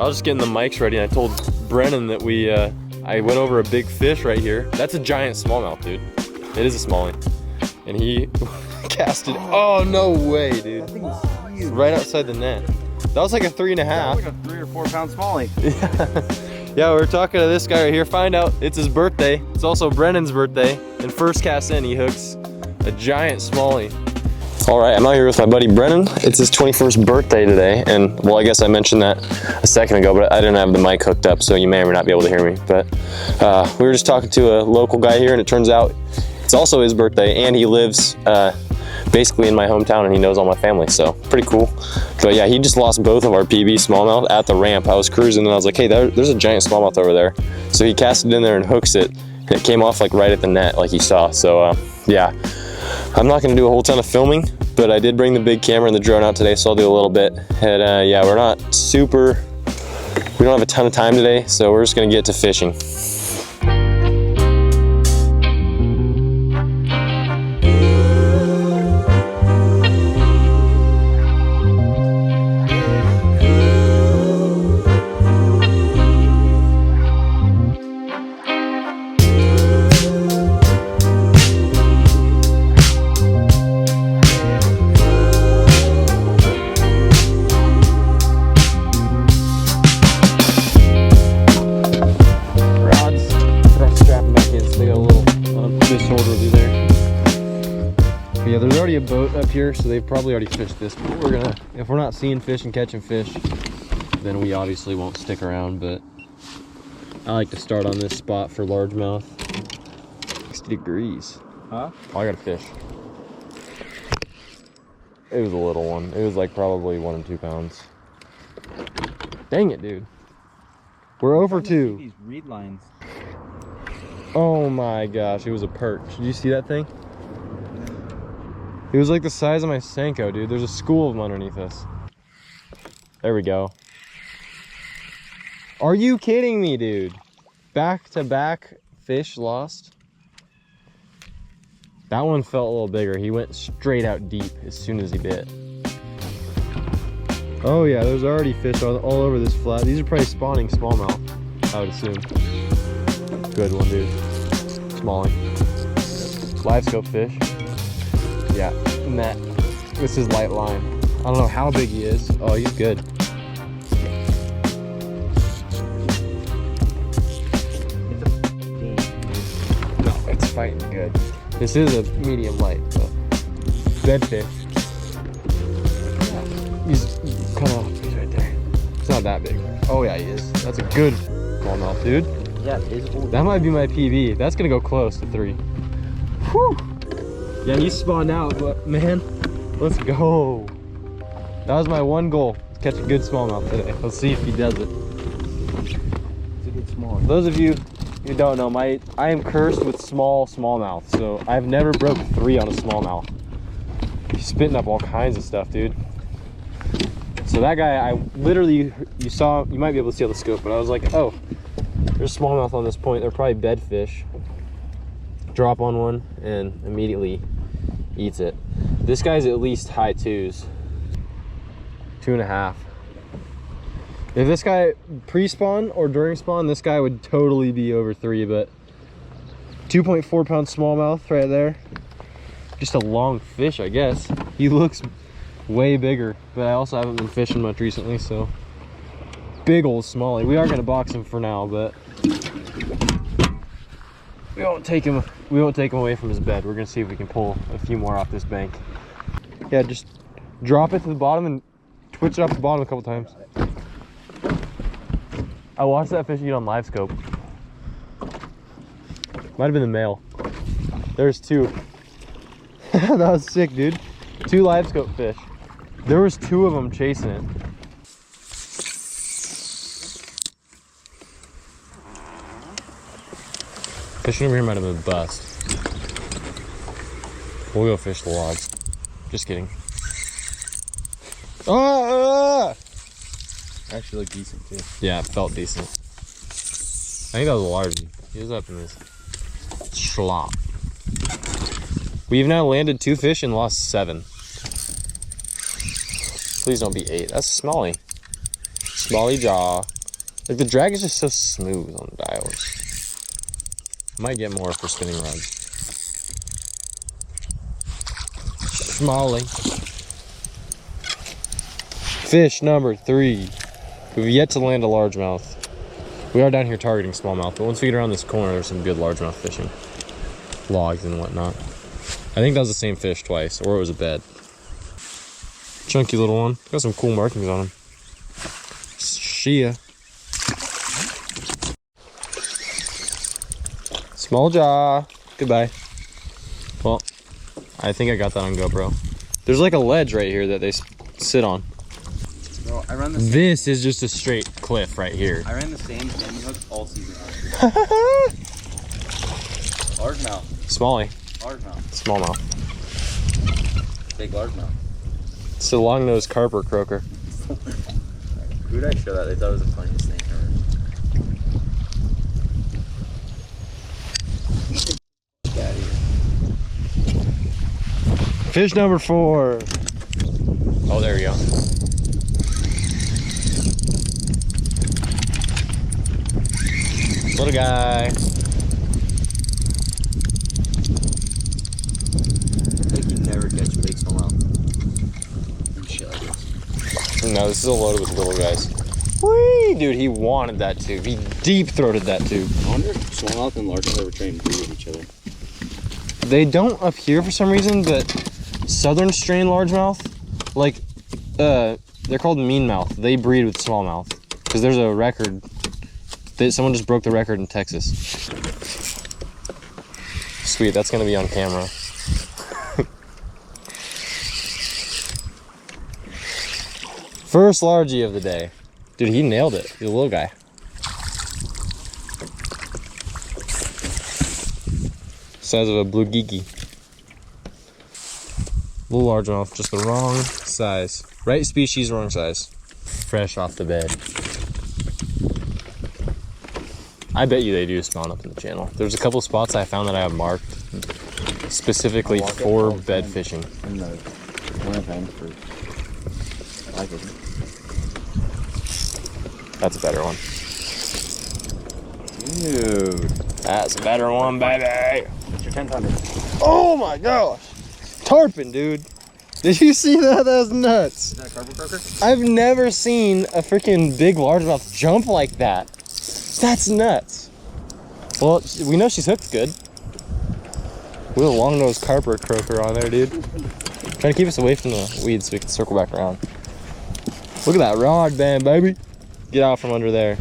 was just getting the mics ready, and I told Brennan that I went over a big fish right here. That's a giant smallmouth, dude. It is a smallie. And he casted, oh no way, dude. That thing is huge. Right outside the net. That was like a 3.5. That was like a 3 or 4 pound smallie. Yeah, we're talking to this guy right here. Find out it's his birthday. It's also Brennan's birthday. And first cast in, he hooks a giant smallie. All right, I'm out here with my buddy Brennan. It's his 21st birthday today. And well, I guess I mentioned that a second ago, but I didn't have the mic hooked up, so you may or may not be able to hear me. But we were just talking to a local guy here, and it turns out it's also his birthday, and he lives basically in my hometown, and he knows all my family, so pretty cool. But yeah, he just lost both of our PB smallmouth at the ramp. I was cruising, and I was like, hey, there's a giant smallmouth over there. So he casted in there and hooks it, and it came off like right at the net, like you saw. So yeah, I'm not gonna do a whole ton of filming, but I did bring the big camera and the drone out today, so I'll do a little bit. And yeah, we don't have a ton of time today, so we're just gonna get to fishing. Yeah, there's already a boat up here, so they've probably already fished this. But if we're not seeing fish and catching fish, then we obviously won't stick around. But I like to start on this spot for largemouth. 60 degrees. Huh? Oh, I got a fish. It was a little one. It was like probably 1 and 2 pounds. Dang it, dude. We're over 2. These reed lines. Oh my gosh, it was a perch. Did you see that thing? It was like the size of my Senko, dude. There's a school of them underneath us. There we go. Are you kidding me, dude? Back-to-back fish lost. That one felt a little bigger. He went straight out deep as soon as he bit. Oh yeah, there's already fish all over this flat. These are probably spawning smallmouth, I would assume. Good one, dude. Smallie. Live scope fish. Yeah, net. This is light line. I don't know how big he is. Oh, he's good. No, it's fighting good. This is a medium light, but dead fish. Yeah. He's right there. It's not that big. Oh yeah, he is. That's a good smallmouth, dude. Yeah, it is. That might be my PB. That's gonna go close to 3. Whew. Yeah, he spawned out, but man, let's go. That was my one goal, catch a good smallmouth today. Let's see if he does it. It's a good small. For those of you who don't know, I am cursed with smallmouth, so I've never broke 3 on a smallmouth. He's spitting up all kinds of stuff, dude. So that guy, I literally, you might be able to see on the scope, but I was like, oh, there's smallmouth on this point. They're probably bedfish. Drop on one and immediately eats it. This guy's at least high 2s. 2.5. If this guy pre-spawn or during spawn, this guy would totally be over 3, but 2.4 pound smallmouth right there. Just a long fish, I guess. He looks way bigger, but I also haven't been fishing much recently, so big old smallie. We are gonna box him for now, but we won't take him away from his bed. We're gonna see if we can pull a few more off this bank. Yeah, just drop it to the bottom and twitch it off the bottom a couple times. I watched that fish eat on live scope. Might have been the male. There's 2. That was sick, dude. 2 live scope fish. There was 2 of them chasing it. Fishing over here might have been a bust. We'll go fish the logs. Just kidding. Actually looked decent too. Yeah, it felt decent. I think that was a large. He was up in this schlop. We've now landed 2 fish and lost 7. Please don't be 8. That's a smallie. Smallie jaw. Like the drag is just so smooth on the dials. I might get more for spinning rods. Smalley. Fish number 3. We've yet to land a largemouth. We are down here targeting smallmouth, but once we get around this corner, there's some good largemouth fishing. Logs and whatnot. I think that was the same fish twice, or it was a bed. Chunky little one. Got some cool markings on him. Shia. Small jaw. Goodbye. Well, I think I got that on GoPro. There's like a ledge right here that they sit on. Bro, I run the This is just a straight cliff right here. I ran the same salmon hook all season long. Largemouth. Smallie. Largemouth. Smallmouth. Big largemouth. It's a long-nosed carper croaker. Who'd I show that? They thought it was the funniest thing ever. Get out of here. Fish number 4. Oh, there we go. Little guy. I think you never catch big smallmouth. And shit like this. No, this is a load with little guys. Whee! Dude, he wanted that tube. He deep-throated that tube. I wonder if smallmouth and largemouth ever try and breed with each other. They don't up here for some reason, but southern strain largemouth, like, they're called meanmouth. They breed with smallmouth. Because there's a record. Someone just broke the record in Texas. Sweet, that's gonna be on camera. First largie of the day. Dude, he nailed it. He's a little guy. Size of a blue geeky. Little largemouth, just the wrong size. Right species, wrong size. Fresh off the bed. I bet you they do spawn up in the channel. There's a couple spots I found that I have marked specifically for bed fishing. In the wintertime for like it. That's a better one. Dude. That's a better one, baby. What's your 10 pounder? Oh my gosh. Tarpon, dude. Did you see that? That was nuts. Is that a carpet croaker? I've never seen a freaking big largemouth jump like that. That's nuts. Well, we know she's hooked good. We have a long-nosed carper croaker on there, dude. Trying to keep us away from the weeds so we can circle back around. Look at that rod band, baby. Get out from under there.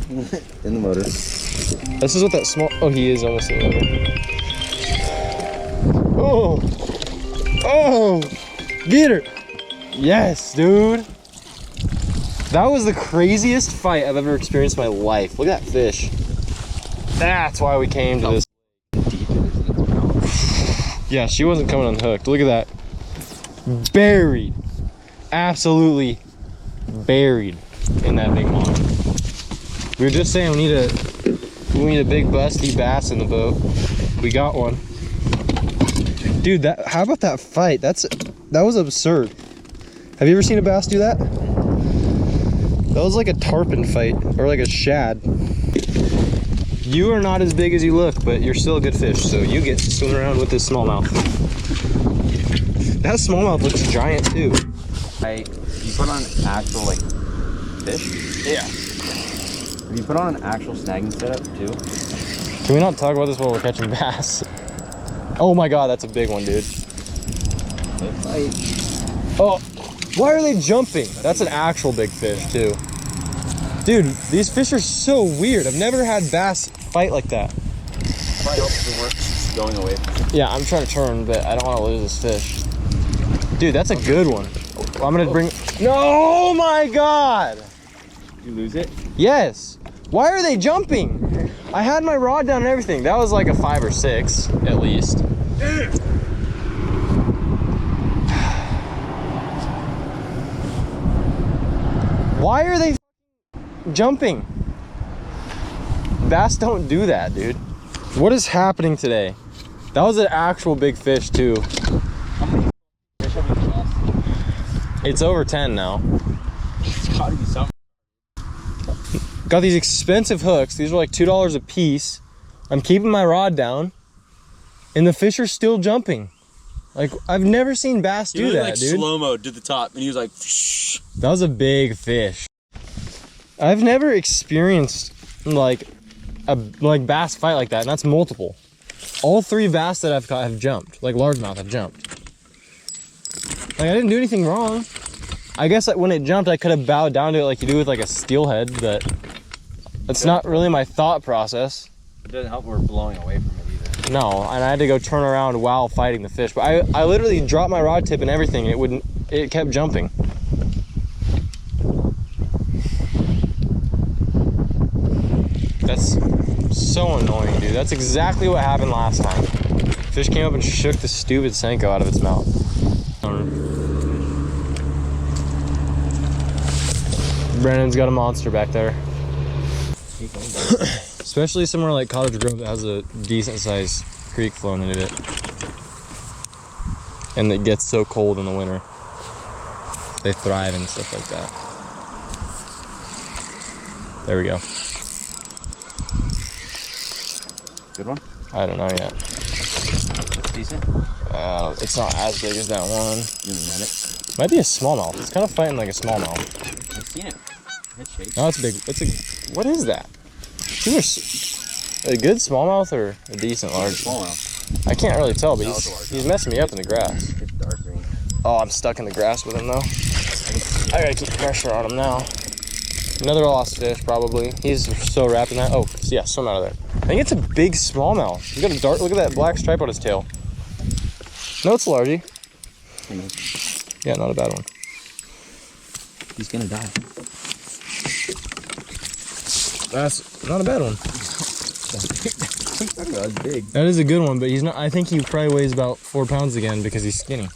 In the motor. This is what that small... Oh, he is almost in the motor. Oh. Oh. Get her. Yes, dude. That was the craziest fight I've ever experienced in my life. Look at that fish. That's why we came to this. Yeah, she wasn't coming unhooked. Look at that. Buried. Absolutely buried in that big mom. We were just saying we need a big busty bass in the boat. We got one. Dude, how about that fight? That was absurd. Have you ever seen a bass do that? That was like a tarpon fight, or like a shad. You are not as big as you look, but you're still a good fish, so you get to swim around with this smallmouth. That smallmouth looks giant too. You put on actual like fish? Yeah. Have you put on an actual snagging setup too? Can we not talk about this while we're catching bass? Oh my god, that's a big one, dude. They fight. Oh, why are they jumping? That's an actual big fish too. Dude, these fish are so weird. I've never had bass fight like that. Probably helps it work going away from it. Yeah, I'm trying to turn, but I don't want to lose this fish. Dude, that's a good one. I'm gonna bring... No, oh my god! Did you lose it? Yes. Why are they jumping? I had my rod down and everything. That was like a 5 or 6, at least. Why are they jumping? Bass don't do that, dude. What is happening today? That was an actual big fish too. It's over 10 now. It's gotta be something. Got these expensive hooks. These are like $2 a piece. I'm keeping my rod down, and the fish are still jumping. Like, I've never seen bass do that, dude. Slow-mo to the top, and he was like, shh. That was a big fish. I've never experienced like a bass fight like that, and that's multiple. All 3 bass that I've caught have jumped, like largemouth have jumped. Like, I didn't do anything wrong. I guess when it jumped, I could have bowed down to it like you do with like a steelhead, but that's not really my thought process. It doesn't help we're blowing away from it either. No, and I had to go turn around while fighting the fish. But I literally dropped my rod tip and everything, and it kept jumping. That's so annoying, dude. That's exactly what happened last time. Fish came up and shook the stupid Senko out of its mouth. Brennan's got a monster back there. Especially somewhere like Cottage Grove that has a decent sized creek flowing into it. And it gets so cold in the winter. They thrive and stuff like that. There we go. Good one? I don't know yet. It's decent. It's not as big as that one. You met it? Might be a smallmouth. It's kind of fighting like a smallmouth. I've seen it. It shakes. No, it's big. What is that? Is it a good smallmouth or a decent large? Smallmouth. I can't really tell, but No, he's messing me up in the grass. It's dark green. Oh, I'm stuck in the grass with him though. I gotta keep pressure on him now. Another lost fish, probably. He's so wrapped in that. Oh, yeah, swim out of there. I think it's a big smallmouth. He's got a dark, look at that black stripe on his tail. No, it's a largie. Yeah, not a bad one. He's gonna die. That's not a bad one. That's big. That is a good one, but he's not. I think he probably weighs about 4 pounds again because he's skinny.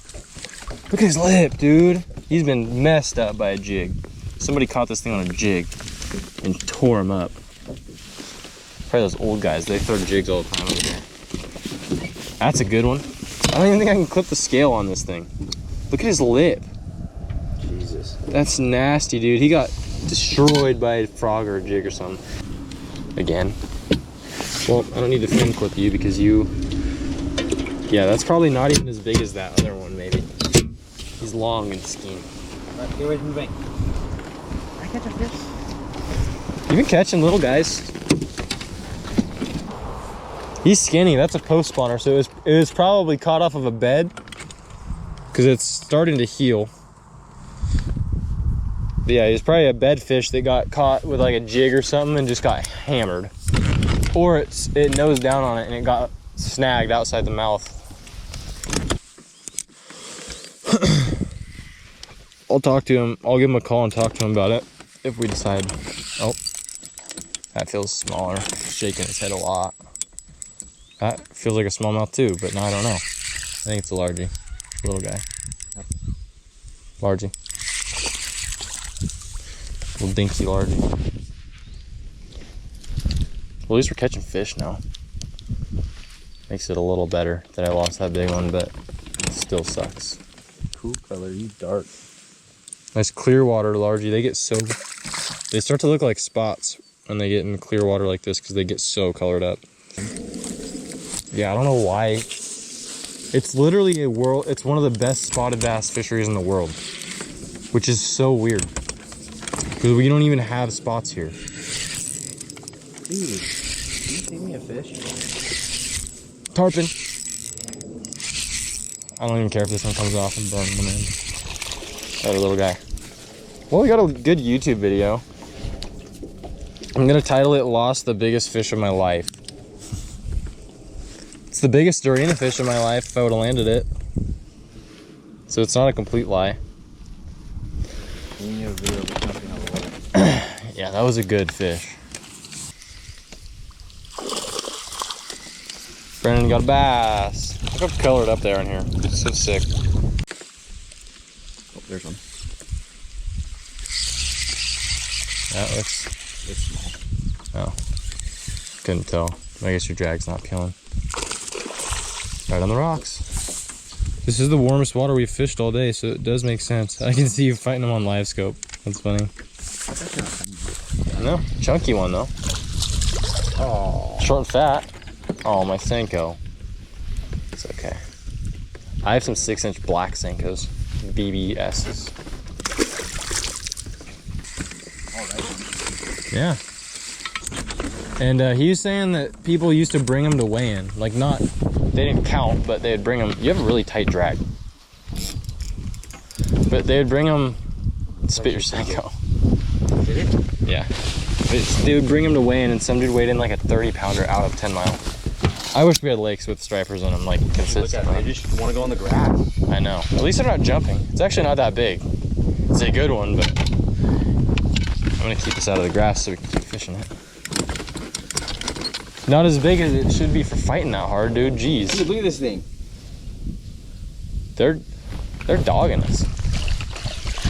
Look at his lip, dude. He's been messed up by a jig. Somebody caught this thing on a jig and tore him up. Probably those old guys. They throw jigs all the time over here. That's a good one. I don't even think I can clip the scale on this thing. Look at his lip. Jesus. That's nasty, dude. He got destroyed by a frog or a jig or something. Again. Well, I don't need to fin clip you because you... Yeah, that's probably not even as big as that other one, maybe. He's long and skinny. Get away from the bank. Can I catch a fish? You've been catching little guys. He's skinny. That's a post spawner, so it was probably caught off of a bed because it's starting to heal. But yeah, he's probably a bed fish that got caught with like a jig or something and just got hammered. Or it nosed down on it and it got snagged outside the mouth. I'll talk to him. I'll give him a call and talk to him about it if we decide. Oh, that feels smaller. Shaking his head a lot. That feels like a smallmouth too, but no, I don't know. I think it's a largie. Little guy. Yep. Largie. Little dinky largie. Well, at least we're catching fish now. Makes it a little better that I lost that big one, but it still sucks. Cool color, you dark. Nice clear water largie. They start to look like spots when they get in clear water like this because they get so colored up. Yeah, I don't know why. It's literally it's one of the best spotted bass fisheries in the world, which is so weird because we don't even have spots here. Dude, can you take me a fish? Tarpon. I don't even care if this one comes off and burns them in. That little guy. Well, we got a good YouTube video. I'm gonna title it "Lost the Biggest Fish of My Life." It's the biggest Dorina fish of my life if I would have landed it. So it's not a complete lie. Yeah, that was a good fish. Brennan got a bass. Look how colored up there in here. It's so sick. Oh, there's one. That looks... It's small. Oh. Couldn't tell. I guess your drag's not peeling. Right on the rocks. This is the warmest water we've fished all day, so it does make sense. I can see you fighting them on live scope. That's funny. No, chunky one though. Oh. Short and fat. Oh, my Senko. It's okay. I have some 6-inch black Senkos, BBSs. Yeah. And he was saying that people used to bring them to weigh-in. Like not, they didn't count, but they'd bring them. You have a really tight drag. But they'd bring them, spit your Senko. Did it? Yeah. They would bring them to weigh-in, and some dude weighed in like a 30-pounder out of 10 Mile. I wish we had lakes with stripers in them, like consistently. They just want to go on the grass. I know. At least they're not jumping. It's actually not that big. It's a good one, but I'm gonna keep this out of the grass so we can keep fishing it. Not as big as it should be for fighting that hard, dude. Jeez. Dude, look at this thing. They're dogging us.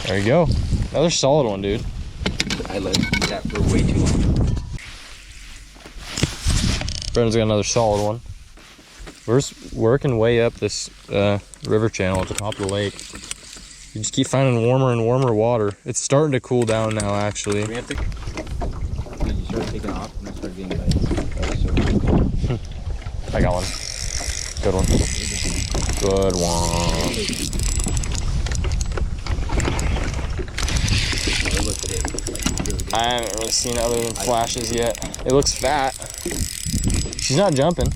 There you go. Another solid one, dude. I let that for way too long. Brendan's got another solid one. We're just working way up this river channel at the top of the lake. You just keep finding warmer and warmer water. It's starting to cool down now, actually. We have to. Did you start taking off and I started getting bites? I got one. Good one. Good one. I haven't really seen it other than flashes yet. It looks fat. She's not jumping.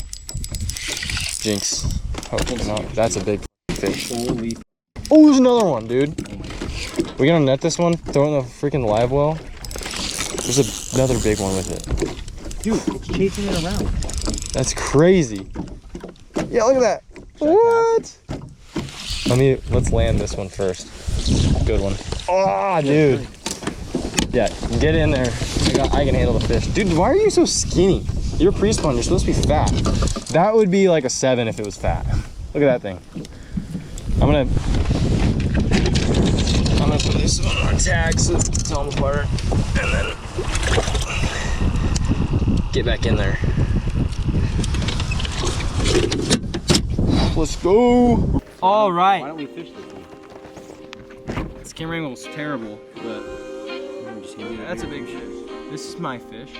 Jinx. Hopefully not. That's a big fish. Holy. Oh, there's another one, dude. We gonna net this one? Throw it in the freaking live well? There's another big one with it. Dude, it's chasing it around. That's crazy. Yeah, look at that. What? Let's land this one first. Good one. Oh, dude. Yeah, get in there. I can handle the fish. Dude, why are you so skinny? You're pre-spawn, you're supposed to be fat. That would be like a 7 if it was fat. Look at that thing. I'm gonna put this one on tag so tell them apart, and then get back in there. Let's go. All right. Why don't we fish this one? This camera angle is terrible, but Just that's a big fish. This is my fish.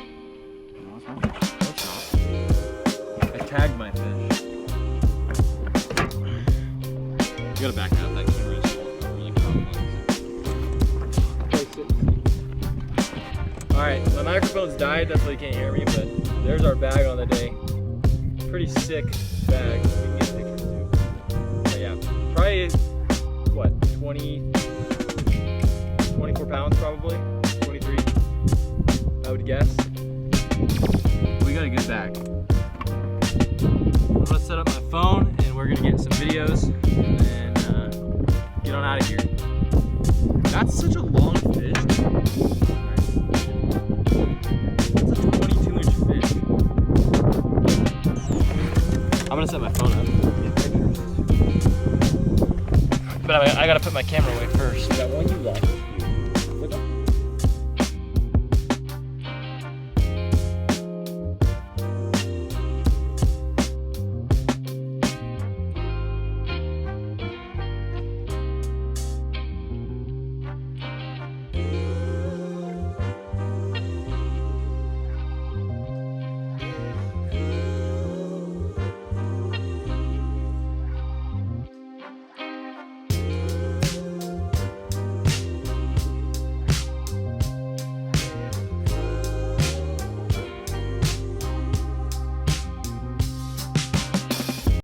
No, it's not. No, it's not. I tagged my fish. You gotta back out. That camera is really complex. Alright, my microphone's died. That's why you can't hear me, but there's our bag on the day. Pretty sick bag. We can get pictures too. But yeah, probably, what, 24 pounds probably? 23, I would guess. We got a good bag. I'm gonna set up my phone and we're gonna get some videos and then get on out of here. That's such a long fish. That's a 22-inch fish. I'm gonna set my phone up. But I gotta put my camera away first. That one you like.